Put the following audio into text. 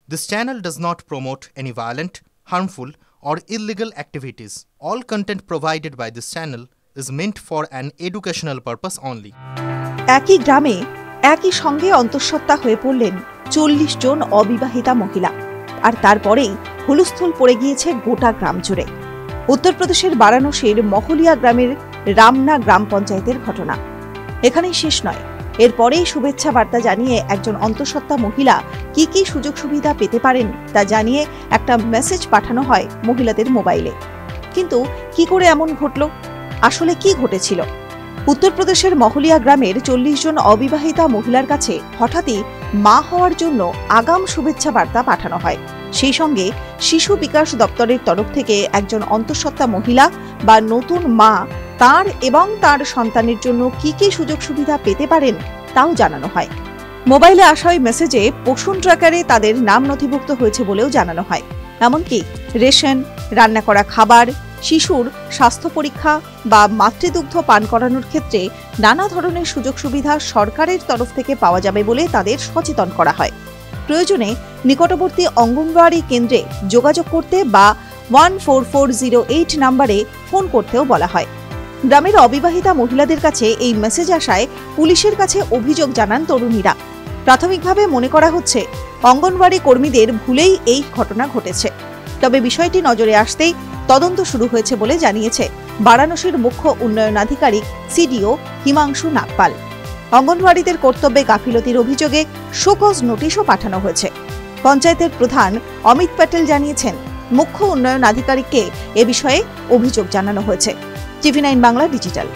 This channel does not promote any violent, harmful, or illegal activities. All content provided by this channel is meant for an educational purpose only. একই গ্রামে একই সঙ্গে অন্তঃসত্ত্বা হয়ে পড়লেন ৪০ জন অবিবাহিতা মহিলা। আর তারপরেই হুলস্থুল পড়ে গিয়েছে গোটা গ্রাম জুড়ে। উত্তরপ্রদেশের বারাণসীর মহলিয়া গ্রামের রামনা গ্রাম পঞ্চায়েতের ঘটনা। এখানেই শেষ নয়, এরপরেই শুভেচ্ছা বার্তা জানিয়ে একজন অন্তঃসত্ত্বা মহিলা কি কি সুযোগ সুবিধা পেতে পারেন তা জানিয়ে একটা মেসেজ পাঠানো হয় মহিলাদের মোবাইলে। কিন্তু কি করে এমন ঘটল? আসলে কি ঘটেছিল? উত্তরপ্রদেশের মহলিয়া গ্রামের ৪০ জন অবিবাহিতা মহিলার কাছে হঠাৎই মা হওয়ার জন্য আগাম শুভেচ্ছা বার্তা পাঠানো হয়। সেই সঙ্গে শিশু বিকাশ দপ্তরের তরফ থেকে একজন অন্তঃসত্ত্বা মহিলা বা নতুন মা তার এবং তার সন্তানের জন্য কি কি সুযোগ সুবিধা পেতে পারেন তাও জানানো হয়। মোবাইলে আসা ওই মেসেজে পোষণ ট্র্যাকারে তাদের নাম নথিভুক্ত হয়েছে বলেও জানানো হয়। এমনকি রেশন, রান্না করা খাবার, শিশুর স্বাস্থ্য পরীক্ষা বা মাতৃদুগ্ধ পান করানোর ক্ষেত্রে নানা ধরনের সুযোগ সুবিধা সরকারের তরফ থেকে পাওয়া যাবে বলে তাদের সচেতন করা হয়। প্রয়োজনে নিকটবর্তী অঙ্গনওয়াড়ি কেন্দ্রে যোগাযোগ করতে বা 14408 নম্বরে ফোন করতেও বলা হয়। গ্রামের অবিবাহিতা মহিলাদের কাছে এই মেসেজ আসায় পুলিশের কাছে অভিযোগ জানান তরুণীরা। প্রাথমিকভাবে মনে করা হচ্ছে অঙ্গনওয়াড়ি কর্মীদের ভুলেই এই ঘটনা ঘটেছে। তবে বিষয়টি নজরে আসতেই তদন্ত শুরু হয়েছে বলে জানিয়েছে বারাণসীর মুখ্য উন্নয়ন আধিকারিক সিডিও হিমাংশু নাগপাল। অঙ্গনওয়াড়িদের কর্তব্যে গাফিলতির অভিযোগে শোকজ নোটিশও পাঠানো হয়েছে। পঞ্চায়েতের প্রধান অমিত প্যাটেল জানিয়েছেন, মুখ্য উন্নয়ন আধিকারিককে এ বিষয়ে অভিযোগ জানানো হয়েছে। টিভি9 বাংলা ডিজিটাল।